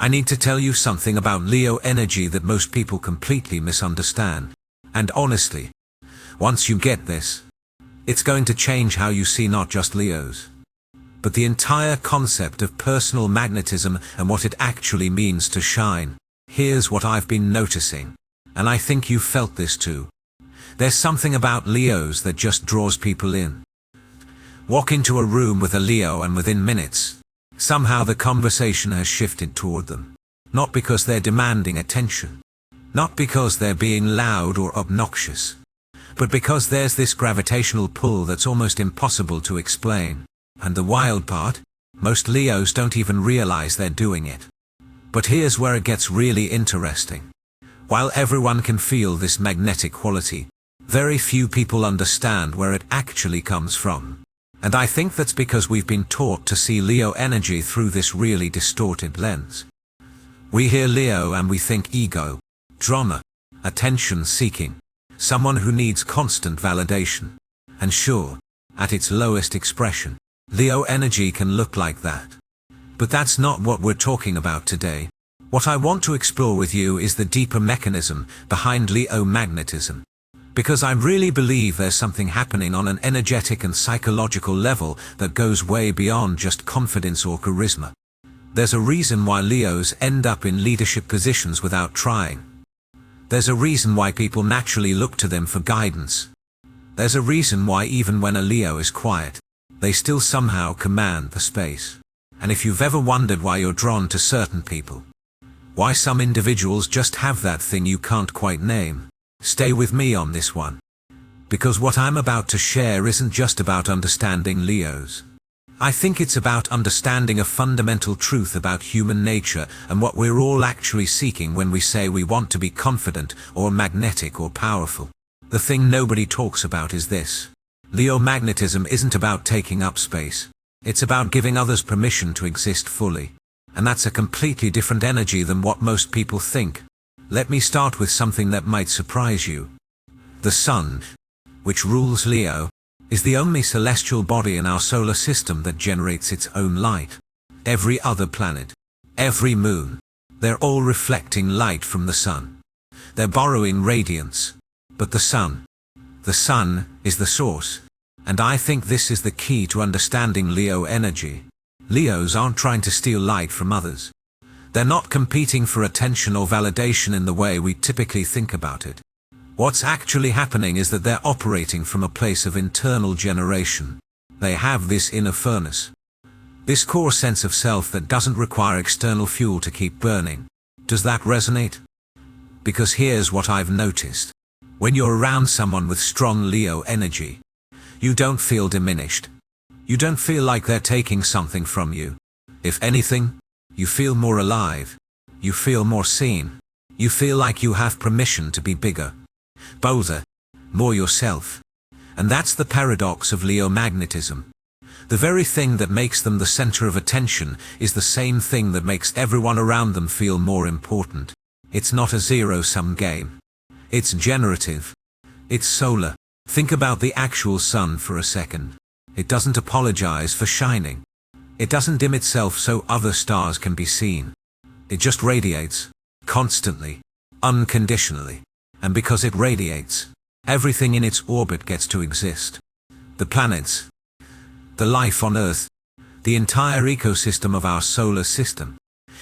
I need to tell you something about Leo energy that most people completely misunderstand. And honestly, once you get this, it's going to change how you see not just Leos, but the entire concept of personal magnetism and what it actually means to shine. Here's what I've been noticing, and I think you felt this too. There's something about Leos that just draws people in. Walk into a room with a Leo and within minutes, somehow the conversation has shifted toward them. Not because they're demanding attention, not because they're being loud or obnoxious, but because there's this gravitational pull that's almost impossible to explain. And the wild part, most Leos don't even realize they're doing it. But here's where it gets really interesting. While everyone can feel this magnetic quality, very few people understand where it actually comes from. And I think that's because we've been taught to see Leo energy through this really distorted lens. We hear Leo and we think ego, drama, attention seeking, someone who needs constant validation. And sure, at its lowest expression, Leo energy can look like that. But that's not what we're talking about today. What I want to explore with you is the deeper mechanism behind Leo magnetism. Because I really believe there's something happening on an energetic and psychological level that goes way beyond just confidence or charisma. There's a reason why Leos end up in leadership positions without trying. There's a reason why people naturally look to them for guidance. There's a reason why even when a Leo is quiet, they still somehow command the space. And if you've ever wondered why you're drawn to certain people, why some individuals just have that thing you can't quite name, stay with me on this one. Because what I'm about to share isn't just about understanding Leos. I think it's about understanding a fundamental truth about human nature and what we're all actually seeking when we say we want to be confident or magnetic or powerful. The thing nobody talks about is this. Leo magnetism isn't about taking up space. It's about giving others permission to exist fully. And that's a completely different energy than what most people think. Let me start with something that might surprise you. The Sun, which rules Leo, is the only celestial body in our solar system that generates its own light. Every other planet, every moon, they're all reflecting light from the Sun. They're borrowing radiance. But the Sun is the source. And I think this is the key to understanding Leo energy. Leos aren't trying to steal light from others. They're not competing for attention or validation in the way we typically think about it. What's actually happening is that they're operating from a place of internal generation. They have this inner furnace, this core sense of self that doesn't require external fuel to keep burning. Does that resonate? Because here's what I've noticed. When you're around someone with strong Leo energy, you don't feel diminished. You don't feel like they're taking something from you. If anything, you feel more alive. You feel more seen. You feel like you have permission to be bigger, bolder, more yourself. And that's the paradox of Leo magnetism. The very thing that makes them the center of attention is the same thing that makes everyone around them feel more important. It's not a zero-sum game. It's generative. It's solar. Think about the actual sun for a second. It doesn't apologize for shining. It doesn't dim itself so other stars can be seen. It just radiates, constantly, unconditionally. And because it radiates, everything in its orbit gets to exist. The planets, the life on Earth, the entire ecosystem of our solar system.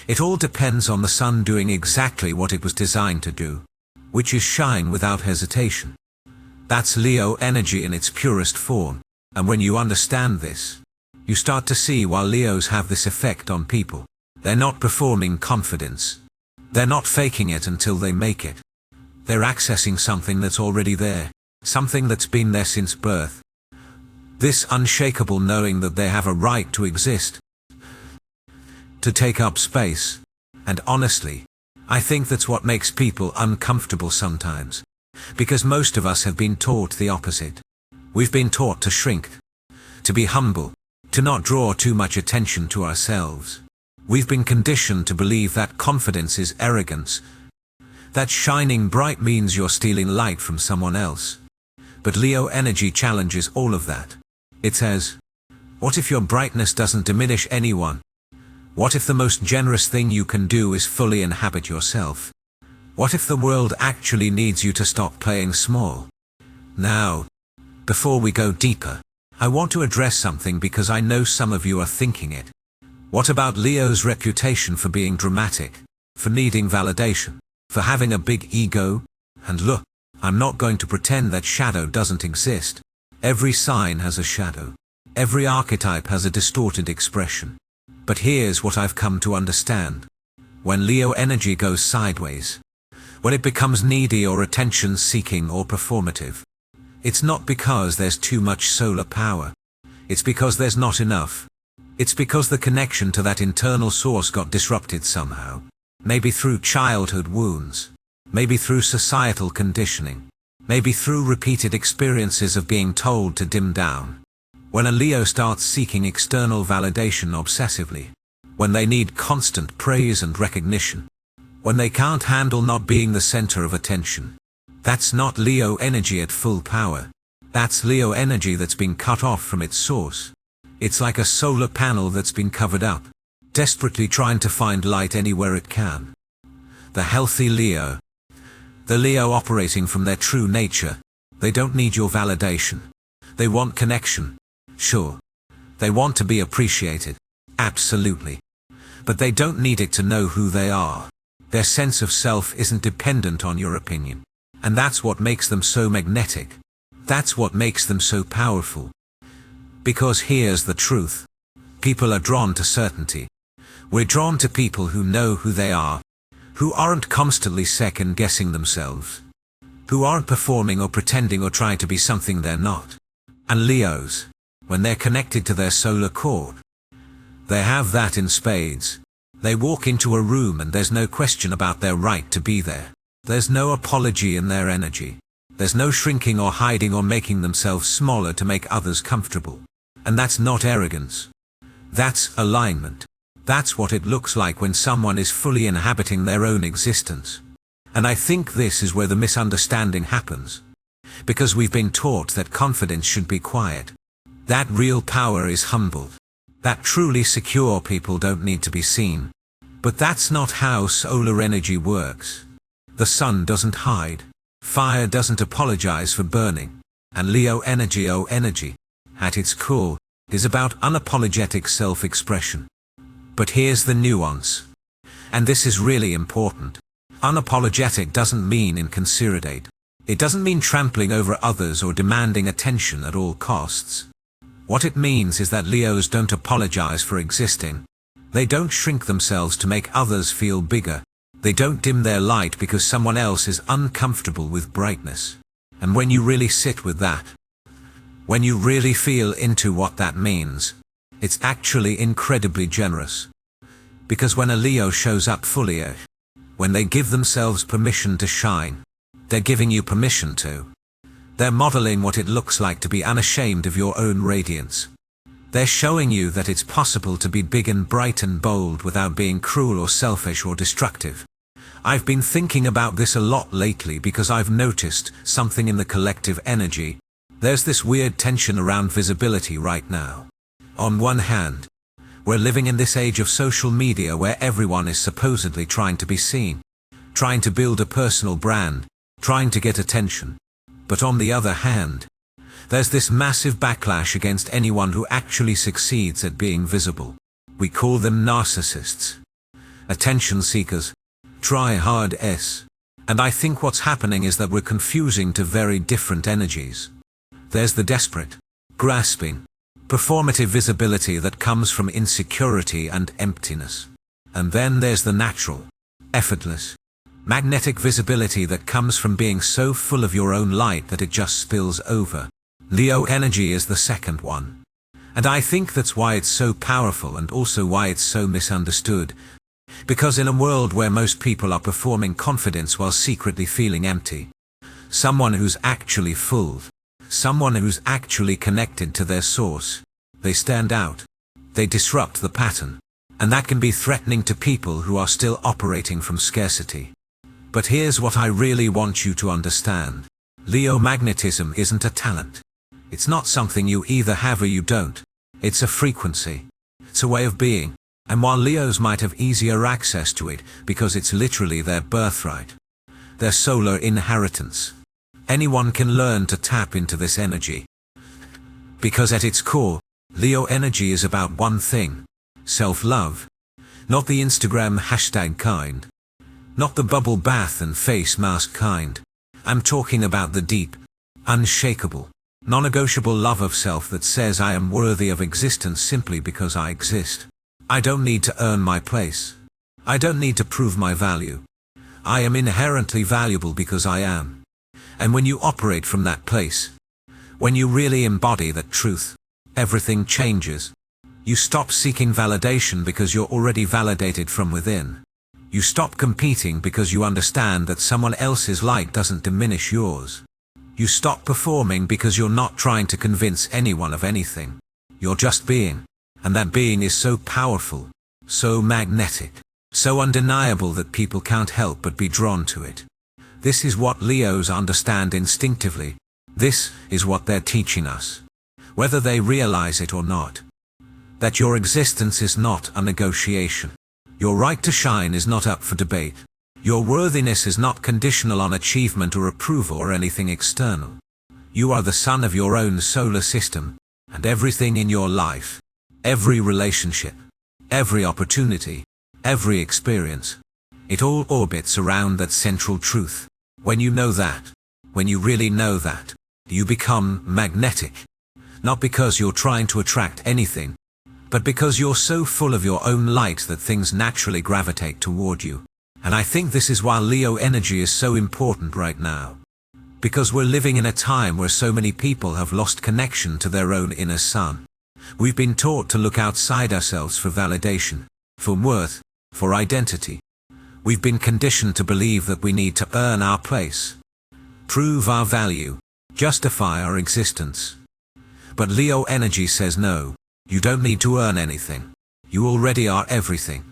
It all depends on the sun doing exactly what it was designed to do, which is shine without hesitation. That's Leo energy in its purest form. And when you understand this, you start to see why Leos have this effect on people. They're not performing confidence. They're not faking it until they make it. They're accessing something that's already there, something that's been there since birth. This unshakable knowing that they have a right to exist, to take up space. And honestly, I think that's what makes people uncomfortable sometimes. Because most of us have been taught the opposite. We've been taught to shrink, to be humble, to not draw too much attention to ourselves. We've been conditioned to believe that confidence is arrogance, that shining bright means you're stealing light from someone else. But Leo energy challenges all of that. It says, what if your brightness doesn't diminish anyone? What if the most generous thing you can do is fully inhabit yourself? What if the world actually needs you to stop playing small? Now, before we go deeper, I want to address something because I know some of you are thinking it. What about Leo's reputation for being dramatic, for needing validation, for having a big ego? And look, I'm not going to pretend that shadow doesn't exist. Every sign has a shadow. Every archetype has a distorted expression. But here's what I've come to understand. When Leo energy goes sideways, when it becomes needy or attention-seeking or performative, it's not because there's too much solar power. It's because there's not enough. It's because the connection to that internal source got disrupted somehow. Maybe through childhood wounds. Maybe through societal conditioning. Maybe through repeated experiences of being told to dim down. When a Leo starts seeking external validation obsessively. When they need constant praise and recognition. When they can't handle not being the center of attention. That's not Leo energy at full power. That's Leo energy that's been cut off from its source. It's like a solar panel that's been covered up, desperately trying to find light anywhere it can. The healthy Leo. The Leo operating from their true nature. They don't need your validation. They want connection. Sure. They want to be appreciated. Absolutely. But they don't need it to know who they are. Their sense of self isn't dependent on your opinion. And that's what makes them so magnetic. That's what makes them so powerful. Because here's the truth. People are drawn to certainty. We're drawn to people who know who they are, who aren't constantly second-guessing themselves, who aren't performing or pretending or trying to be something they're not. And Leos, when they're connected to their solar core, they have that in spades. They walk into a room and there's no question about their right to be there. There's no apology in their energy. There's no shrinking or hiding or making themselves smaller to make others comfortable. And that's not arrogance. That's alignment. That's what it looks like when someone is fully inhabiting their own existence. And I think this is where the misunderstanding happens. Because we've been taught that confidence should be quiet. That real power is humbled. That truly secure people don't need to be seen. But that's not how solar energy works. The sun doesn't hide. Fire doesn't apologize for burning. And Leo energy, at its core, is about unapologetic self-expression. But here's the nuance. And this is really important. Unapologetic doesn't mean inconsiderate. It doesn't mean trampling over others or demanding attention at all costs. What it means is that Leos don't apologize for existing. They don't shrink themselves to make others feel bigger. They don't dim their light because someone else is uncomfortable with brightness. And when you really sit with that, when you really feel into what that means, it's actually incredibly generous. Because when a Leo shows up fully, when they give themselves permission to shine, they're giving you permission to. They're modeling what it looks like to be unashamed of your own radiance. They're showing you that it's possible to be big and bright and bold without being cruel or selfish or destructive. I've been thinking about this a lot lately because I've noticed something in the collective energy. There's this weird tension around visibility right now. On one hand, we're living in this age of social media where everyone is supposedly trying to be seen, trying to build a personal brand, trying to get attention. But on the other hand, there's this massive backlash against anyone who actually succeeds at being visible. We call them narcissists, attention seekers, try-hard-s. And I think what's happening is that we're confusing two very different energies. There's the desperate, grasping, performative visibility that comes from insecurity and emptiness. And then there's the natural, effortless, magnetic visibility that comes from being so full of your own light that it just spills over. Leo energy is the second one. And I think that's why it's so powerful and also why it's so misunderstood. Because in a world where most people are performing confidence while secretly feeling empty, someone who's actually full, someone who's actually connected to their source, they stand out. They disrupt the pattern. And that can be threatening to people who are still operating from scarcity. But here's what I really want you to understand. Leo magnetism isn't a talent. It's not something you either have or you don't. It's a frequency. It's a way of being. And while Leos might have easier access to it because it's literally their birthright, their solar inheritance, anyone can learn to tap into this energy. Because at its core, Leo energy is about one thing: self-love. Not the Instagram hashtag kind. Not the bubble bath and face mask kind. I'm talking about the deep, unshakable, non-negotiable love of self that says I am worthy of existence simply because I exist. I don't need to earn my place. I don't need to prove my value. I am inherently valuable because I am. And when you operate from that place, when you really embody that truth, everything changes. You stop seeking validation because you're already validated from within. You stop competing because you understand that someone else's light doesn't diminish yours. You stop performing because you're not trying to convince anyone of anything. You're just being. And that being is so powerful, so magnetic, so undeniable that people can't help but be drawn to it. This is what Leos understand instinctively. This is what they're teaching us, whether they realize it or not. That your existence is not a negotiation. Your right to shine is not up for debate. Your worthiness is not conditional on achievement or approval or anything external. You are the sun of your own solar system, and everything in your life, every relationship, every opportunity, every experience, it all orbits around that central truth. When you know that, when you really know that, you become magnetic. Not because you're trying to attract anything, but because you're so full of your own light that things naturally gravitate toward you. And I think this is why Leo energy is so important right now. Because we're living in a time where so many people have lost connection to their own inner sun. We've been taught to look outside ourselves for validation, for worth, for identity. We've been conditioned to believe that we need to earn our place, prove our value, justify our existence. But Leo energy says no, you don't need to earn anything. You already are everything.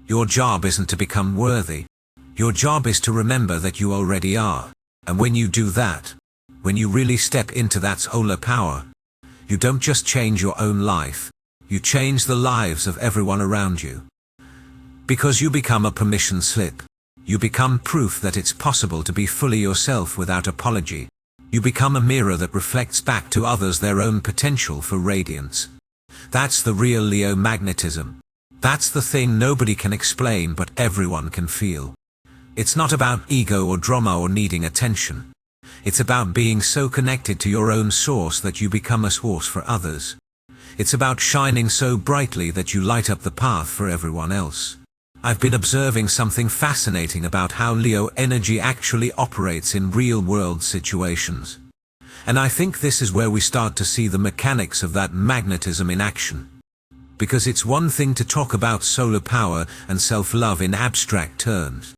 Your job isn't to become worthy. Your job is to remember that you already are. And when you do that, when you really step into that solar power, you don't just change your own life, you change the lives of everyone around you. Because you become a permission slip. You become proof that it's possible to be fully yourself without apology. You become a mirror that reflects back to others their own potential for radiance. That's the real Leo magnetism. That's the thing nobody can explain but everyone can feel. It's not about ego or drama or needing attention. It's about being so connected to your own source that you become a source for others. It's about shining so brightly that you light up the path for everyone else. I've been observing something fascinating about how Leo energy actually operates in real-world situations. And I think this is where we start to see the mechanics of that magnetism in action. Because it's one thing to talk about solar power and self-love in abstract terms.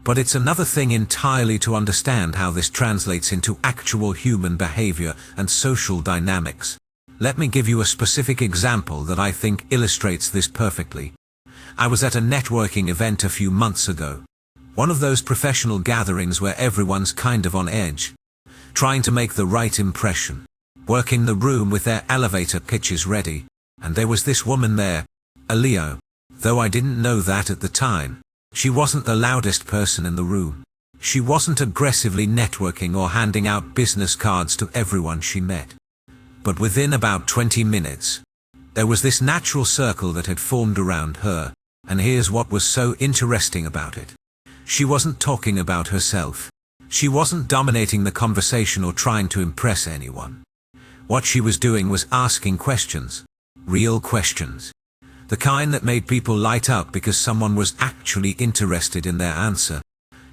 But it's another thing entirely to understand how this translates into actual human behavior and social dynamics. Let me give you a specific example that I think illustrates this perfectly. I was at a networking event a few months ago. One of those professional gatherings where everyone's kind of on edge, trying to make the right impression, working the room with their elevator pitches ready. And there was this woman there, a Leo. Though I didn't know that at the time. She wasn't the loudest person in the room. She wasn't aggressively networking or handing out business cards to everyone she met. But within about 20 minutes, there was this natural circle that had formed around her, and here's what was so interesting about it. She wasn't talking about herself. She wasn't dominating the conversation or trying to impress anyone. What she was doing was asking questions. Real questions. The kind that made people light up because someone was actually interested in their answer.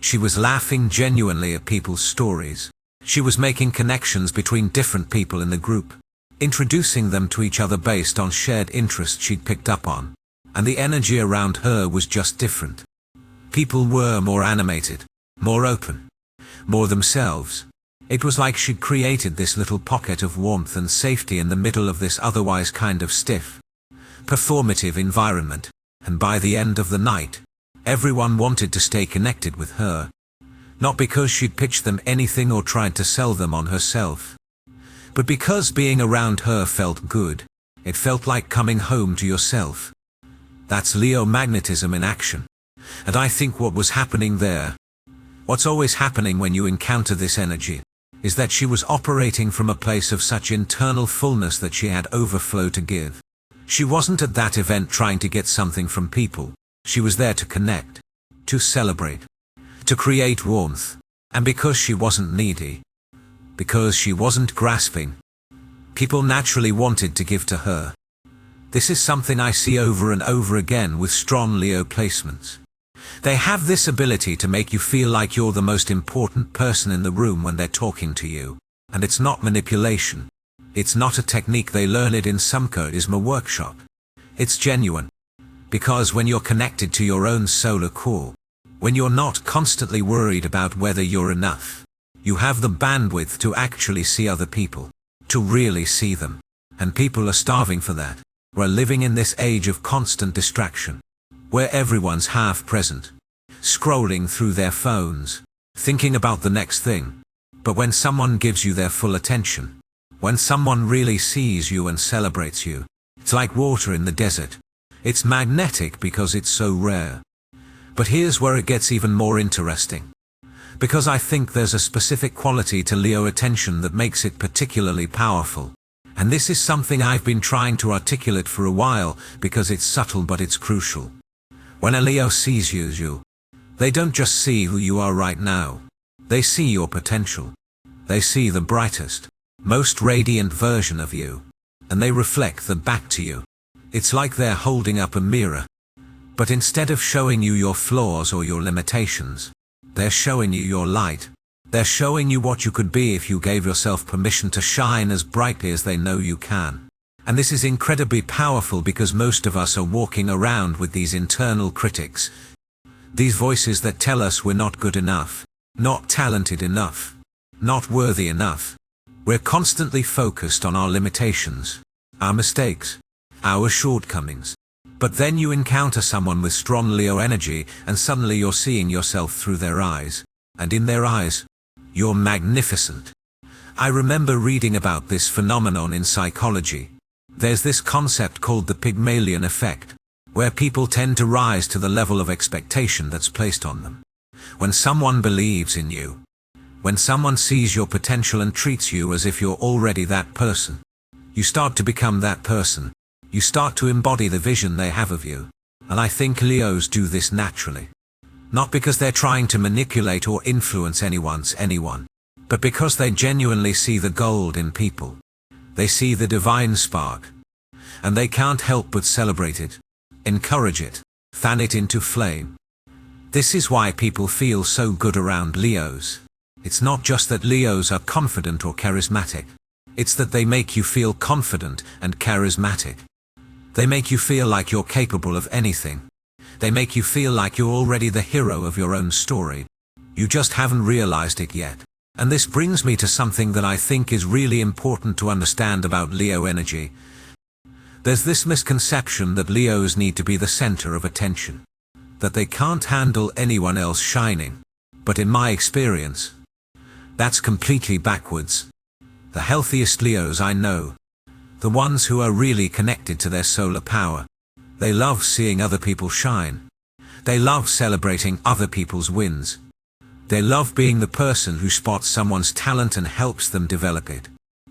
She was laughing genuinely at people's stories. She was making connections between different people in the group, introducing them to each other based on shared interests she'd picked up on. And the energy around her was just different. People were more animated, more open, more themselves. It was like she'd created this little pocket of warmth and safety in the middle of this otherwise kind of stiff, performative environment, and by the end of the night, everyone wanted to stay connected with her. Not because she'd pitched them anything or tried to sell them on herself, but because being around her felt good. It felt like coming home to yourself. That's Leo magnetism in action. And I think what was happening there, what's always happening when you encounter this energy, is that she was operating from a place of such internal fullness that she had overflow to give. She wasn't at that event trying to get something from people. She was there to connect, to celebrate, to create warmth. And because she wasn't needy, because she wasn't grasping, people naturally wanted to give to her. This is something I see over and over again with strong Leo placements. They have this ability to make you feel like you're the most important person in the room when they're talking to you. And it's not manipulation. It's not a technique they learn it in some charisma workshop. It's genuine. Because when you're connected to your own solar core, when you're not constantly worried about whether you're enough, you have the bandwidth to actually see other people, to really see them. And people are starving for that. We're living in this age of constant distraction, where everyone's half present, scrolling through their phones, thinking about the next thing. But when someone gives you their full attention, when someone really sees you and celebrates you, it's like water in the desert. It's magnetic because it's so rare. But here's where it gets even more interesting. Because I think there's a specific quality to Leo attention that makes it particularly powerful. And this is something I've been trying to articulate for a while because it's subtle but it's crucial. When a Leo sees you, they don't just see who you are right now. They see your potential. They see the brightest, most radiant version of you. And they reflect that back to you. It's like they're holding up a mirror. But instead of showing you your flaws or your limitations, they're showing you your light. They're showing you what you could be if you gave yourself permission to shine as brightly as they know you can. And this is incredibly powerful because most of us are walking around with these internal critics. These voices that tell us we're not good enough, not talented enough, not worthy enough. We're constantly focused on our limitations, our mistakes, our shortcomings. But then you encounter someone with strong Leo energy and suddenly you're seeing yourself through their eyes. And in their eyes, you're magnificent. I remember reading about this phenomenon in psychology. There's this concept called the Pygmalion effect, where people tend to rise to the level of expectation that's placed on them. When someone believes in you, when someone sees your potential and treats you as if you're already that person, you start to become that person. You start to embody the vision they have of you. And I think Leos do this naturally. Not because they're trying to manipulate or influence anyone, but because they genuinely see the gold in people. They see the divine spark. And they can't help but celebrate it, encourage it, fan it into flame. This is why people feel so good around Leos. It's not just that Leos are confident or charismatic. It's that they make you feel confident and charismatic. They make you feel like you're capable of anything. They make you feel like you're already the hero of your own story. You just haven't realized it yet. And this brings me to something that I think is really important to understand about Leo energy. There's this misconception that Leos need to be the center of attention, that they can't handle anyone else shining. But in my experience, that's completely backwards. The healthiest Leos I know, the ones who are really connected to their solar power, they love seeing other people shine. They love celebrating other people's wins. They love being the person who spots someone's talent and helps them develop it.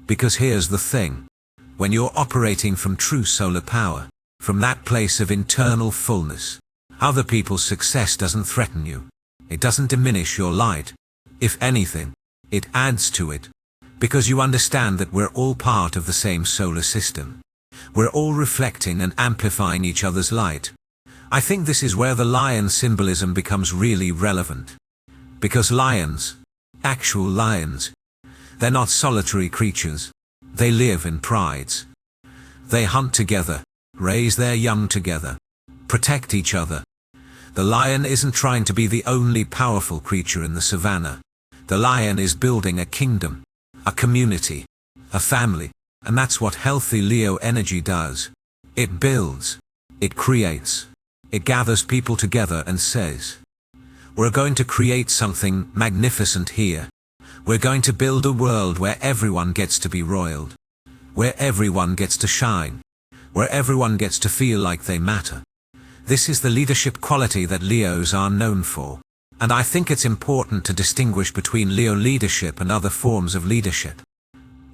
Because here's the thing. When you're operating from true solar power, from that place of internal fullness, other people's success doesn't threaten you. It doesn't diminish your light. If anything, it adds to it. Because you understand that we're all part of the same solar system. We're all reflecting and amplifying each other's light. I think this is where the lion symbolism becomes really relevant. Because lions, actual lions, they're not solitary creatures. They live in prides. They hunt together, raise their young together, protect each other. The lion isn't trying to be the only powerful creature in the savannah. The lion is building a kingdom, a community, a family. And that's what healthy Leo energy does. It builds, it creates, it gathers people together and says, we're going to create something magnificent here. We're going to build a world where everyone gets to be roiled, where everyone gets to shine, where everyone gets to feel like they matter. This is the leadership quality that Leos are known for. And I think it's important to distinguish between Leo leadership and other forms of leadership.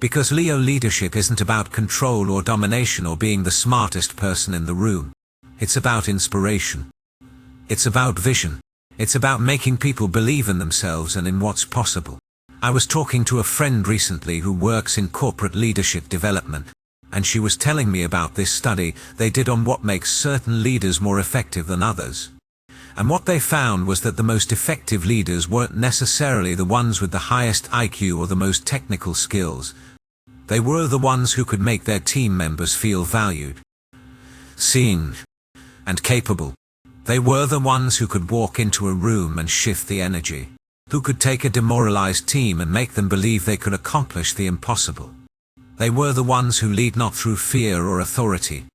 Because Leo leadership isn't about control or domination or being the smartest person in the room. It's about inspiration. It's about vision. It's about making people believe in themselves and in what's possible. I was talking to a friend recently who works in corporate leadership development, and she was telling me about this study they did on what makes certain leaders more effective than others. And what they found was that the most effective leaders weren't necessarily the ones with the highest IQ or the most technical skills. They were the ones who could make their team members feel valued, seen, and capable. They were the ones who could walk into a room and shift the energy, who could take a demoralized team and make them believe they could accomplish the impossible. They were the ones who lead not through fear or authority,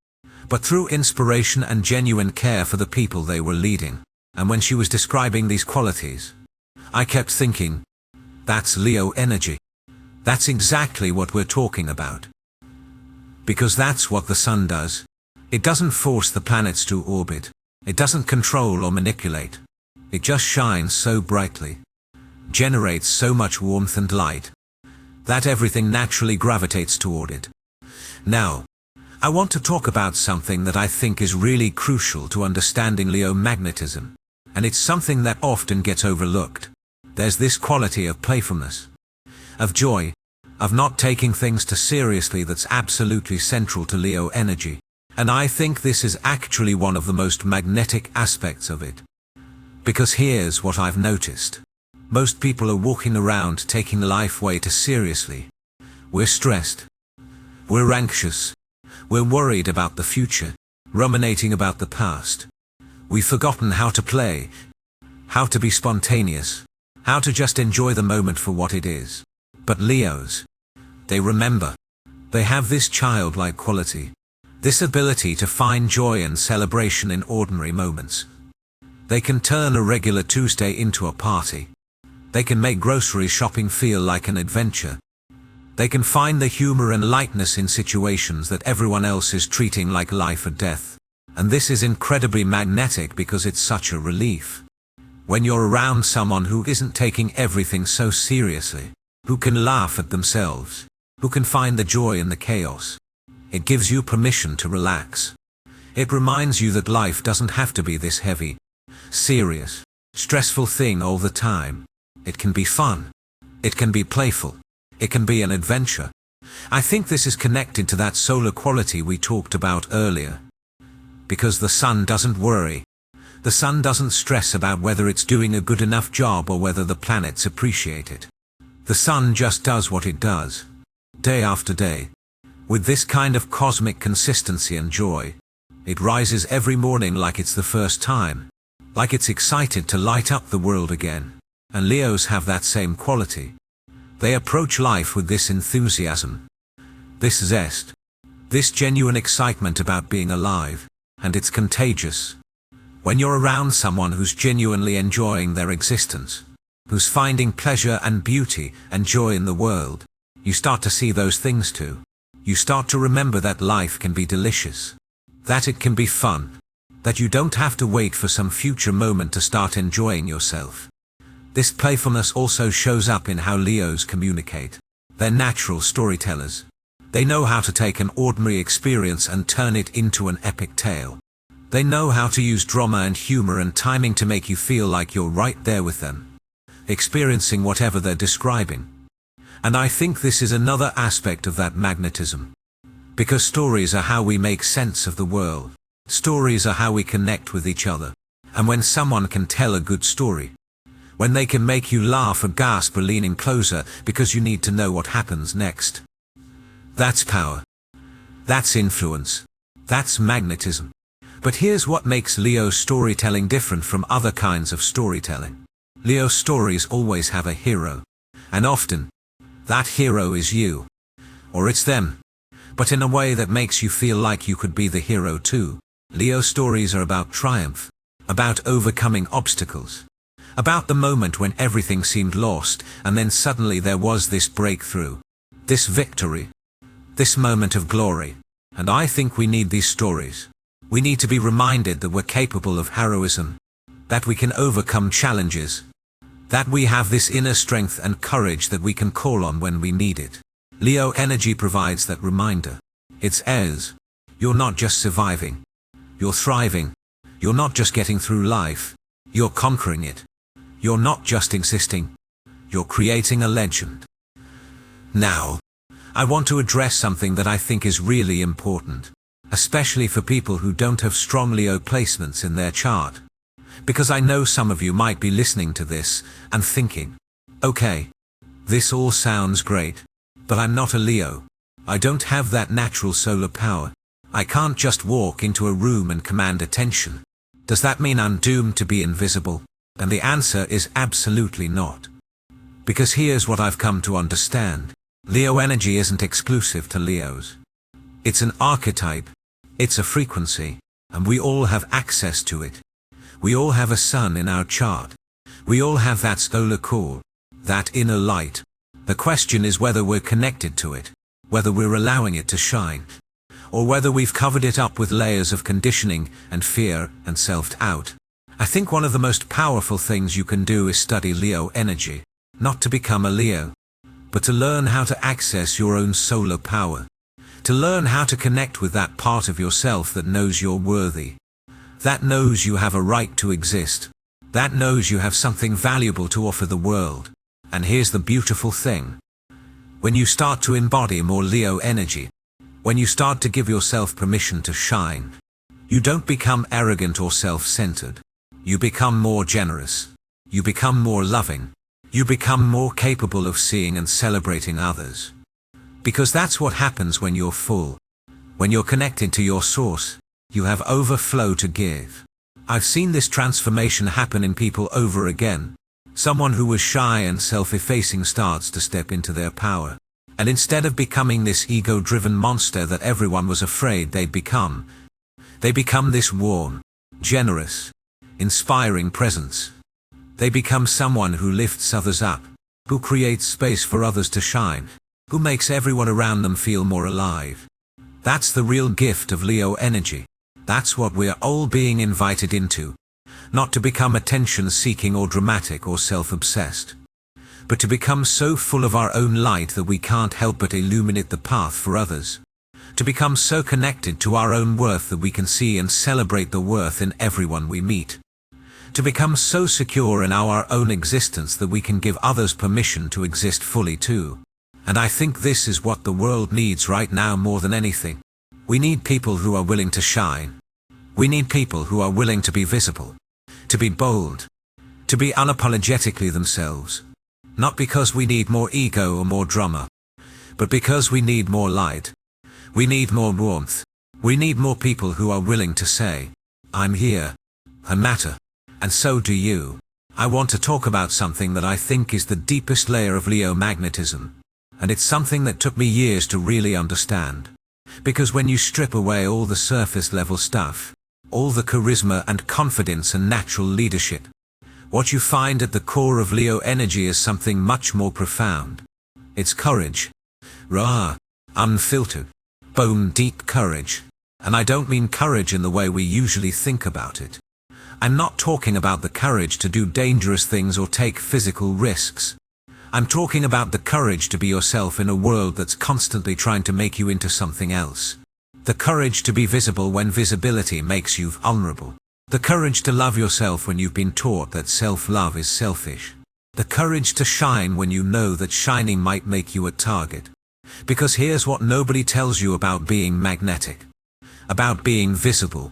but through inspiration and genuine care for the people they were leading. And when she was describing these qualities, I kept thinking, that's Leo energy. That's exactly what we're talking about. Because that's what the sun does. It doesn't force the planets to orbit. It doesn't control or manipulate. It just shines so brightly, generates so much warmth and light, that everything naturally gravitates toward it. Now, I want to talk about something that I think is really crucial to understanding Leo magnetism, and it's something that often gets overlooked. There's this quality of playfulness, of joy, of not taking things too seriously that's absolutely central to Leo energy. And I think this is actually one of the most magnetic aspects of it. Because here's what I've noticed. Most people are walking around taking life way too seriously. We're stressed. We're anxious. We're worried about the future, ruminating about the past. We've forgotten how to play, how to be spontaneous, how to just enjoy the moment for what it is. But Leos, they remember. They have this childlike quality. This ability to find joy and celebration in ordinary moments. They can turn a regular Tuesday into a party. They can make grocery shopping feel like an adventure. They can find the humor and lightness in situations that everyone else is treating like life or death. And this is incredibly magnetic because it's such a relief. When you're around someone who isn't taking everything so seriously, who can laugh at themselves, who can find the joy in the chaos, it gives you permission to relax. It reminds you that life doesn't have to be this heavy, serious, stressful thing all the time. It can be fun. It can be playful. It can be an adventure. I think this is connected to that solar quality we talked about earlier. Because the sun doesn't worry. The sun doesn't stress about whether it's doing a good enough job or whether the planets appreciate it. The sun just does what it does, day after day. With this kind of cosmic consistency and joy, it rises every morning like it's the first time, like it's excited to light up the world again. And Leos have that same quality. They approach life with this enthusiasm, this zest, this genuine excitement about being alive, and it's contagious. When you're around someone who's genuinely enjoying their existence, who's finding pleasure and beauty and joy in the world, you start to see those things too. You start to remember that life can be delicious, that it can be fun, that you don't have to wait for some future moment to start enjoying yourself. This playfulness also shows up in how Leos communicate. They're natural storytellers. They know how to take an ordinary experience and turn it into an epic tale. They know how to use drama and humor and timing to make you feel like you're right there with them, experiencing whatever they're describing. And I think this is another aspect of that magnetism. Because stories are how we make sense of the world. Stories are how we connect with each other. And when someone can tell a good story, when they can make you laugh or gasp or leaning closer because you need to know what happens next, that's power. That's influence. That's magnetism. But here's what makes Leo storytelling different from other kinds of storytelling. Leo stories always have a hero. And often, that hero is you. Or it's them. But in a way that makes you feel like you could be the hero too. Leo stories are about triumph, about overcoming obstacles, about the moment when everything seemed lost and then suddenly there was this breakthrough, this victory, this moment of glory. And I think we need these stories. We need to be reminded that we're capable of heroism, that we can overcome challenges, that we have this inner strength and courage that we can call on when we need it. Leo energy provides that reminder. It's as you're not just surviving, you're thriving. You're not just getting through life, you're conquering it. You're not just existing, you're creating a legend. Now, I want to address something that I think is really important, especially for people who don't have strong Leo placements in their chart. Because I know some of you might be listening to this and thinking, okay, this all sounds great, but I'm not a Leo. I don't have that natural solar power. I can't just walk into a room and command attention. Does that mean I'm doomed to be invisible? And the answer is absolutely not. Because here's what I've come to understand. Leo energy isn't exclusive to Leos. It's an archetype, it's a frequency, and we all have access to it. We all have a sun in our chart. We all have that solar core, that inner light. The question is whether we're connected to it, whether we're allowing it to shine, or whether we've covered it up with layers of conditioning and fear and self-doubt. I think one of the most powerful things you can do is study Leo energy, not to become a Leo, but to learn how to access your own solar power, to learn how to connect with that part of yourself that knows you're worthy, that knows you have a right to exist, that knows you have something valuable to offer the world. And here's the beautiful thing. When you start to embody more Leo energy, when you start to give yourself permission to shine, you don't become arrogant or self-centered. You become more generous. You become more loving. You become more capable of seeing and celebrating others. Because that's what happens when you're full. When you're connected to your source, you have overflow to give. I've seen this transformation happen in people over again. Someone who was shy and self-effacing starts to step into their power. And instead of becoming this ego-driven monster that everyone was afraid they'd become, they become this warm, generous, inspiring presence. They become someone who lifts others up, who creates space for others to shine, who makes everyone around them feel more alive. That's the real gift of Leo energy. That's what we're all being invited into. Not to become attention-seeking or dramatic or self-obsessed, but to become so full of our own light that we can't help but illuminate the path for others. To become so connected to our own worth that we can see and celebrate the worth in everyone we meet. To become so secure in our own existence that we can give others permission to exist fully too. And I think this is what the world needs right now more than anything. We need people who are willing to shine. We need people who are willing to be visible, to be bold, to be unapologetically themselves. Not because we need more ego or more drama, but because we need more light. We need more warmth. We need more people who are willing to say, I'm here, I matter, and so do you. I want to talk about something that I think is the deepest layer of Leo magnetism, and it's something that took me years to really understand. Because when you strip away all the surface level stuff, all the charisma and confidence and natural leadership, what you find at the core of Leo energy is something much more profound. It's courage. Raw, unfiltered, bone-deep courage. And I don't mean courage in the way we usually think about it. I'm not talking about the courage to do dangerous things or take physical risks. I'm talking about the courage to be yourself in a world that's constantly trying to make you into something else. The courage to be visible when visibility makes you vulnerable. The courage to love yourself when you've been taught that self-love is selfish. The courage to shine when you know that shining might make you a target. Because here's what nobody tells you about being magnetic, about being visible,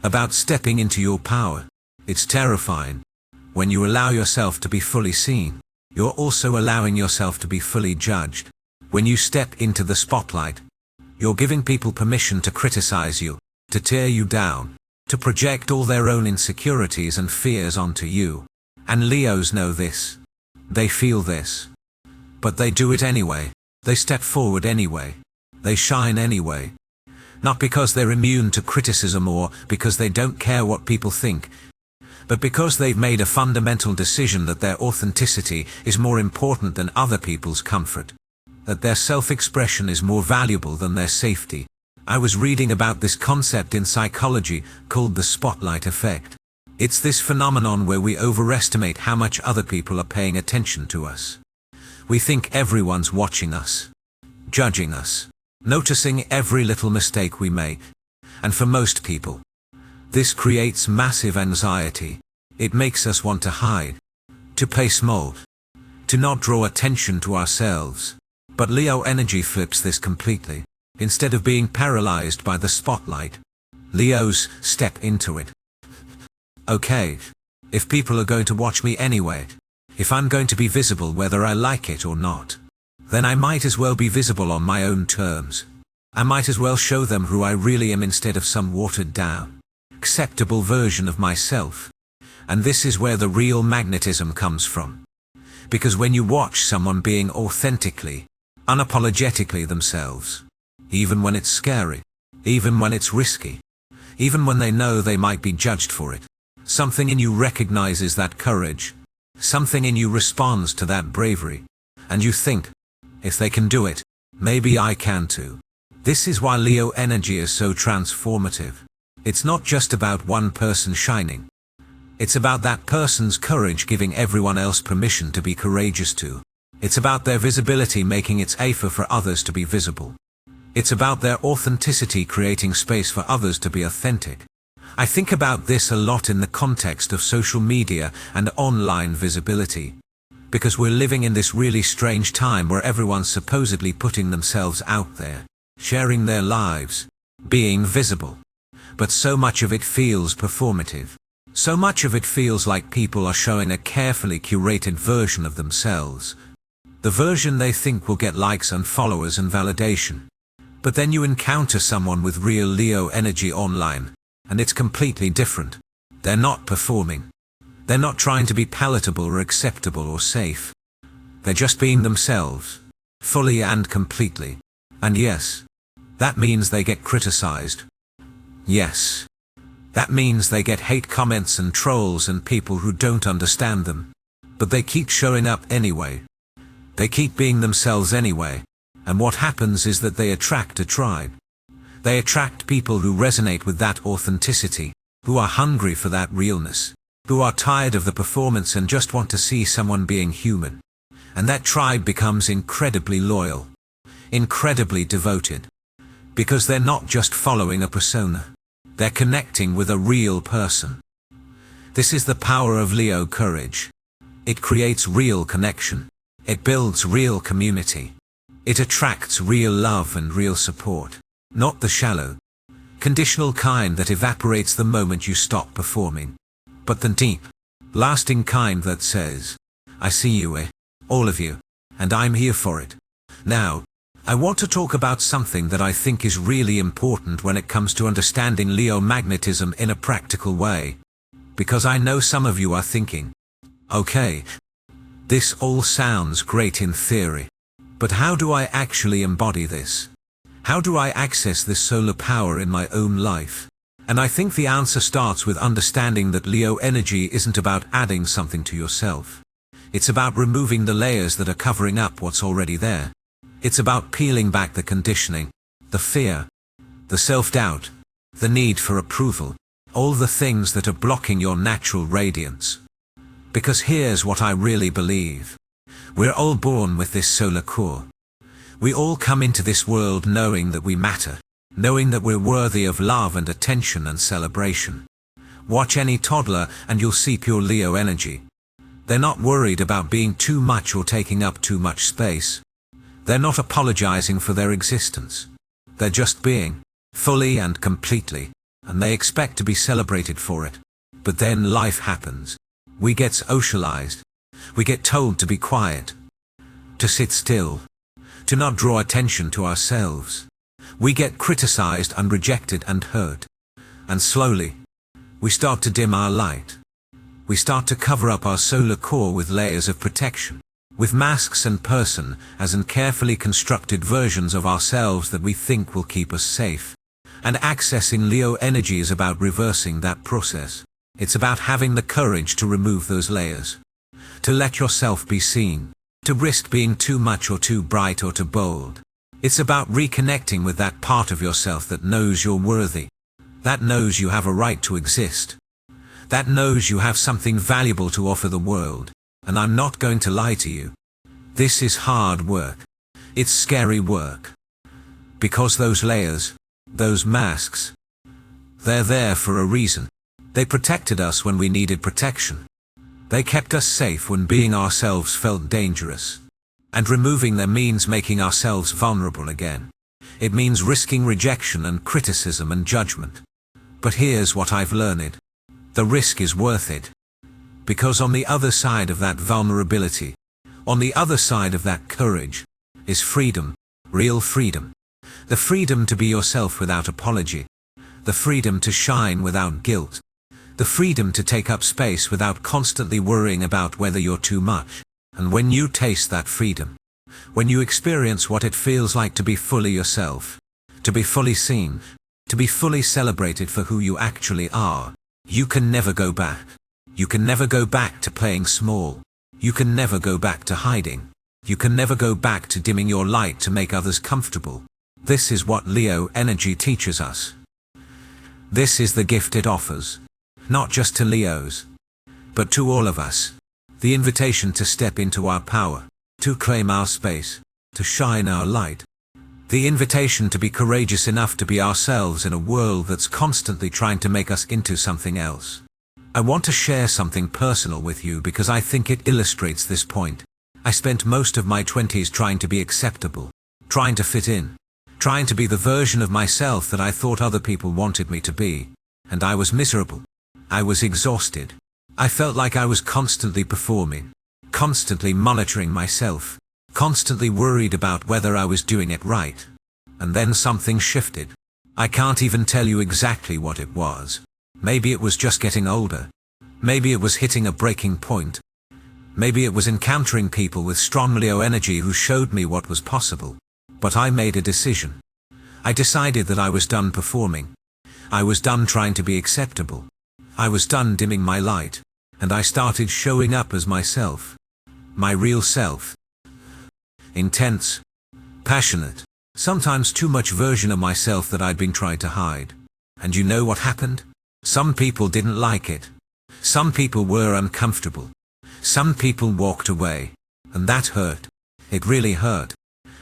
about stepping into your power. It's terrifying. When you allow yourself to be fully seen, you're also allowing yourself to be fully judged. When you step into the spotlight, you're giving people permission to criticize you, to tear you down, to project all their own insecurities and fears onto you. And Leos know this. They feel this. But they do it anyway. They step forward anyway. They shine anyway. Not because they're immune to criticism or because they don't care what people think, but because they've made a fundamental decision that their authenticity is more important than other people's comfort, that their self-expression is more valuable than their safety, I was reading about this concept in psychology called the spotlight effect. It's this phenomenon where we overestimate how much other people are paying attention to us. We think everyone's watching us, judging us, noticing every little mistake we make. And for most people, this creates massive anxiety. It makes us want to hide, to play small, to not draw attention to ourselves. But Leo energy flips this completely. Instead of being paralyzed by the spotlight, Leos step into it. Okay, if people are going to watch me anyway, if I'm going to be visible whether I like it or not, then I might as well be visible on my own terms. I might as well show them who I really am instead of some watered down, acceptable version of myself. And this is where the real magnetism comes from. Because when you watch someone being authentically, unapologetically themselves, even when it's scary, even when it's risky, even when they know they might be judged for it, something in you recognizes that courage, something in you responds to that bravery, and you think, if they can do it, maybe I can too. This is why Leo energy is so transformative. It's not just about one person shining. It's about that person's courage giving everyone else permission to be courageous too. It's about their visibility making it safer for others to be visible. It's about their authenticity creating space for others to be authentic. I think about this a lot in the context of social media and online visibility. Because we're living in this really strange time where everyone's supposedly putting themselves out there, sharing their lives, being visible. But so much of it feels performative. So much of it feels like people are showing a carefully curated version of themselves. The version they think will get likes and followers and validation. But then you encounter someone with real Leo energy online, and it's completely different. They're not performing. They're not trying to be palatable or acceptable or safe. They're just being themselves, fully and completely. And yes, that means they get criticized. Yes, that means they get hate comments and trolls and people who don't understand them. But they keep showing up anyway. They keep being themselves anyway. And what happens is that they attract a tribe. They attract people who resonate with that authenticity, who are hungry for that realness, who are tired of the performance and just want to see someone being human. And that tribe becomes incredibly loyal, incredibly devoted, because they're not just following a persona. They're connecting with a real person. This is the power of Leo courage. It creates real connection. It builds real community. It attracts real love and real support, not the shallow, conditional kind that evaporates the moment you stop performing, but the deep, lasting kind that says, I see you, all of you, and I'm here for it. Now, I want to talk about something that I think is really important when it comes to understanding Leo magnetism in a practical way, because I know some of you are thinking, okay, this all sounds great in theory. But how do I actually embody this? How do I access this solar power in my own life? And I think the answer starts with understanding that Leo energy isn't about adding something to yourself. It's about removing the layers that are covering up what's already there. It's about peeling back the conditioning, the fear, the self-doubt, the need for approval, all the things that are blocking your natural radiance. Because here's what I really believe. We're all born with this solar core. We all come into this world knowing that we matter, knowing that we're worthy of love and attention and celebration. Watch any toddler and you'll see pure Leo energy. They're not worried about being too much or taking up too much space. They're not apologizing for their existence. They're just being, fully and completely, and they expect to be celebrated for it. But then life happens. We get socialized. We get told to be quiet, to sit still, to not draw attention to ourselves. We get criticized and rejected and hurt. And slowly, we start to dim our light. We start to cover up our solar core with layers of protection, with masks and person, as in carefully constructed versions of ourselves that we think will keep us safe. And accessing Leo energy is about reversing that process. It's about having the courage to remove those layers. To let yourself be seen, to risk being too much or too bright or too bold. It's about reconnecting with that part of yourself that knows you're worthy, that knows you have a right to exist, that knows you have something valuable to offer the world. And I'm not going to lie to you. This is hard work. It's scary work. Because those layers, those masks, they're there for a reason. They protected us when we needed protection. They kept us safe when being ourselves felt dangerous. And removing them means making ourselves vulnerable again. It means risking rejection and criticism and judgment. But here's what I've learned. The risk is worth it. Because on the other side of that vulnerability, on the other side of that courage, is freedom, real freedom. The freedom to be yourself without apology. The freedom to shine without guilt. The freedom to take up space without constantly worrying about whether you're too much. And when you taste that freedom, when you experience what it feels like to be fully yourself, to be fully seen, to be fully celebrated for who you actually are, you can never go back. You can never go back to playing small. You can never go back to hiding. You can never go back to dimming your light to make others comfortable. This is what Leo energy teaches us. This is the gift it offers. Not just to Leos, but to all of us. The invitation to step into our power, to claim our space, to shine our light. The invitation to be courageous enough to be ourselves in a world that's constantly trying to make us into something else. I want to share something personal with you because I think it illustrates this point. I spent most of my 20s trying to be acceptable, trying to fit in, trying to be the version of myself that I thought other people wanted me to be. And I was miserable. I was exhausted. I felt like I was constantly performing, constantly monitoring myself, constantly worried about whether I was doing it right. And then something shifted. I can't even tell you exactly what it was. Maybe it was just getting older. Maybe it was hitting a breaking point. Maybe it was encountering people with strong Leo energy who showed me what was possible. But I made a decision. I decided that I was done performing. I was done trying to be acceptable. I was done dimming my light. And I started showing up as myself. My real self. Intense, passionate, sometimes too much version of myself that I'd been trying to hide. And you know what happened? Some people didn't like it. Some people were uncomfortable. Some people walked away. And that hurt. It really hurt.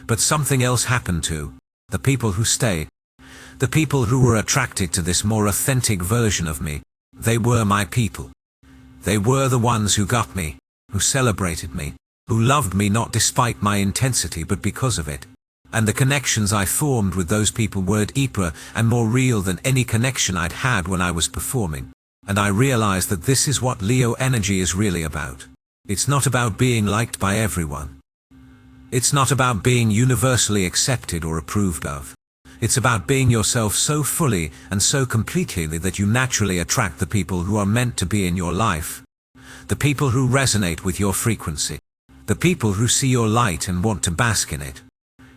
But something else happened too. The people who stayed. The people who were attracted to this more authentic version of me. They were my people. They were the ones who got me, who celebrated me, who loved me not despite my intensity but because of it. And the connections I formed with those people were deeper and more real than any connection I'd had when I was performing. And I realized that this is what Leo energy is really about. It's not about being liked by everyone. It's not about being universally accepted or approved of. It's about being yourself so fully and so completely that you naturally attract the people who are meant to be in your life. The people who resonate with your frequency. The people who see your light and want to bask in it.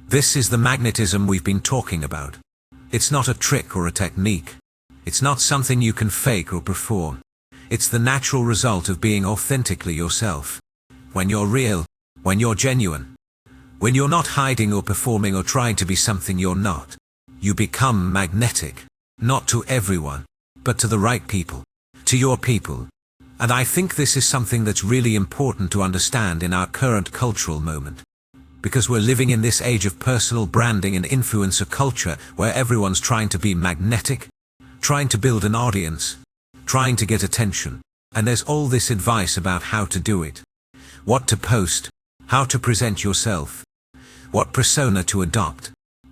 This is the magnetism we've been talking about. It's not a trick or a technique. It's not something you can fake or perform. It's the natural result of being authentically yourself. When you're real, when you're genuine, when you're not hiding or performing or trying to be something you're not, you become magnetic. Not to everyone, but to the right people, to your people. And I think this is something that's really important to understand in our current cultural moment. Because we're living in this age of personal branding and influencer culture where everyone's trying to be magnetic, trying to build an audience, trying to get attention. And there's all this advice about how to do it. What to post, how to present yourself, what persona to adopt.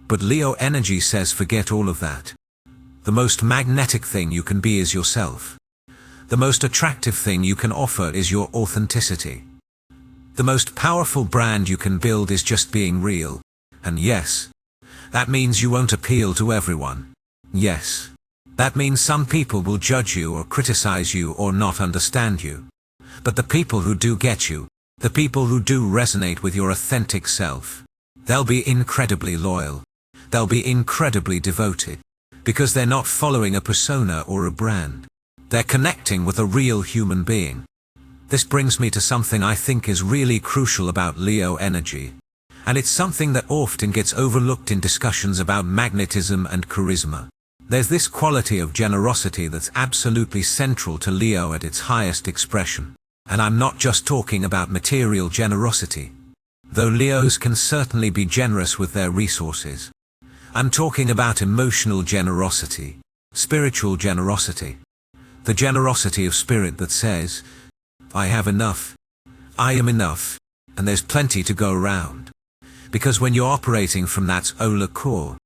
But Leo energy says forget all of that. The most magnetic thing you can be is yourself. The most attractive thing you can offer is your authenticity. The most powerful brand you can build is just being real. And yes, that means you won't appeal to everyone. Yes, that means some people will judge you or criticize you or not understand you. But the people who do get you, the people who do resonate with your authentic self, they'll be incredibly loyal. They'll be incredibly devoted. Because they're not following a persona or a brand. They're connecting with a real human being. This brings me to something I think is really crucial about Leo energy. And it's something that often gets overlooked in discussions about magnetism and charisma. There's this quality of generosity that's absolutely central to Leo at its highest expression. And I'm not just talking about material generosity, though Leos can certainly be generous with their resources. I'm talking about emotional generosity, spiritual generosity. The generosity of spirit that says, I have enough, I am enough, and there's plenty to go around. Because when you're operating from that Ola core,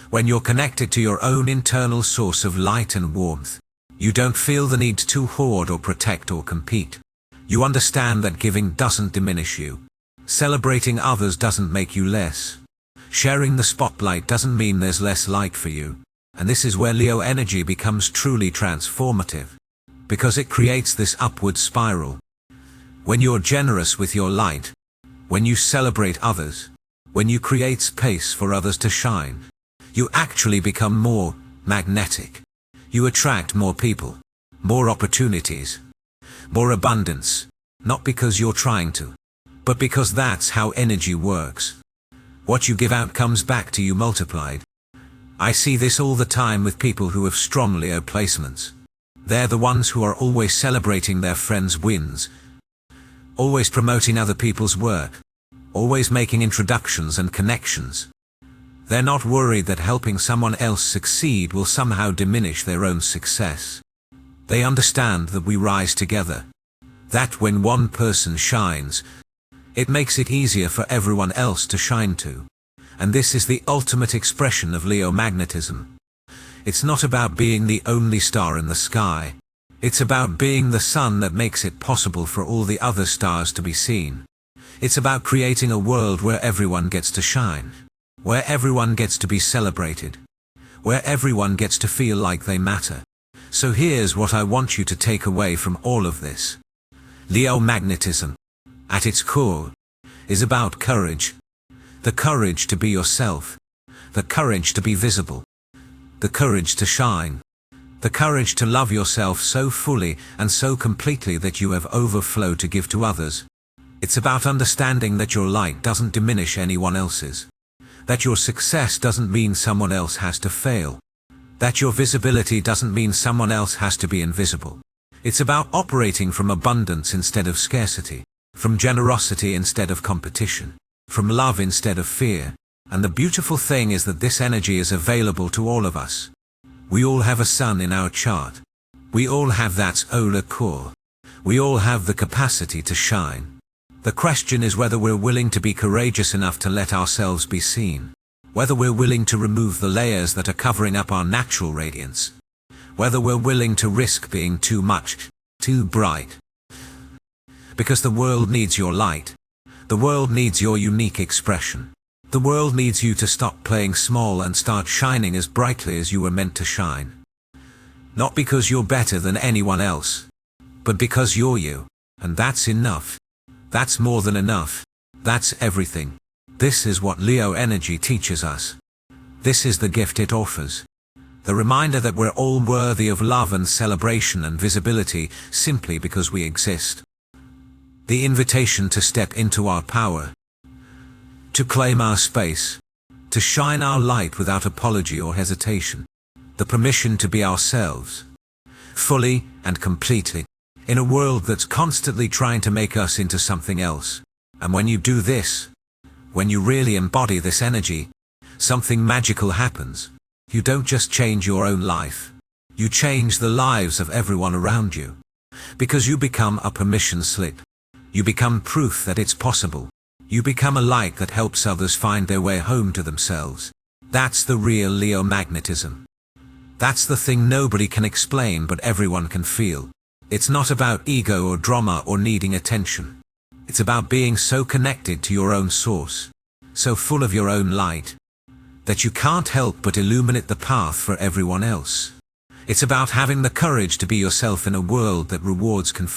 when you're connected to your own internal source of light and warmth, you don't feel the need to hoard or protect or compete. You understand that giving doesn't diminish you. Celebrating others doesn't make you less. Sharing the spotlight doesn't mean there's less light for you. And this is where Leo energy becomes truly transformative, because it creates this upward spiral. When you're generous with your light, when you celebrate others, when you create space for others to shine, you actually become more magnetic. You attract more people, more opportunities, more abundance, not because you're trying to, but because that's how energy works. What you give out comes back to you multiplied. I see this all the time with people who have strong Leo placements. They're the ones who are always celebrating their friends' wins, always promoting other people's work, always making introductions and connections. They're not worried that helping someone else succeed will somehow diminish their own success. They understand that we rise together, that when one person shines, it makes it easier for everyone else to shine too. And this is the ultimate expression of Leo magnetism. It's not about being the only star in the sky. It's about being the sun that makes it possible for all the other stars to be seen. It's about creating a world where everyone gets to shine, where everyone gets to be celebrated, where everyone gets to feel like they matter. So here's what I want you to take away from all of this. Leo magnetism, at its core, is about courage. The courage to be yourself, the courage to be visible, the courage to shine, the courage to love yourself so fully and so completely that you have overflow to give to others. It's about understanding that your light doesn't diminish anyone else's, that your success doesn't mean someone else has to fail, that your visibility doesn't mean someone else has to be invisible. It's about operating from abundance instead of scarcity, from generosity instead of competition, from love instead of fear. And the beautiful thing is that this energy is available to all of us. We all have a sun in our chart. We all have that Ola core. We all have the capacity to shine. The question is whether we're willing to be courageous enough to let ourselves be seen, whether we're willing to remove the layers that are covering up our natural radiance, whether we're willing to risk being too much, too bright. Because the world needs your light. The world needs your unique expression. The world needs you to stop playing small and start shining as brightly as you were meant to shine. Not because you're better than anyone else, but because you're you. And that's enough. That's more than enough. That's everything. This is what Leo energy teaches us. This is the gift it offers. The reminder that we're all worthy of love and celebration and visibility simply because we exist. The invitation to step into our power, to claim our space, to shine our light without apology or hesitation. The permission to be ourselves, fully and completely, in a world that's constantly trying to make us into something else. And when you do this, when you really embody this energy, something magical happens. You don't just change your own life. You change the lives of everyone around you. Because you become a permission slip. You become proof that it's possible. You become a light that helps others find their way home to themselves. That's the real Leo magnetism. That's the thing nobody can explain but everyone can feel. It's not about ego or drama or needing attention. It's about being so connected to your own source, so full of your own light, that you can't help but illuminate the path for everyone else. It's about having the courage to be yourself in a world that rewards conformity.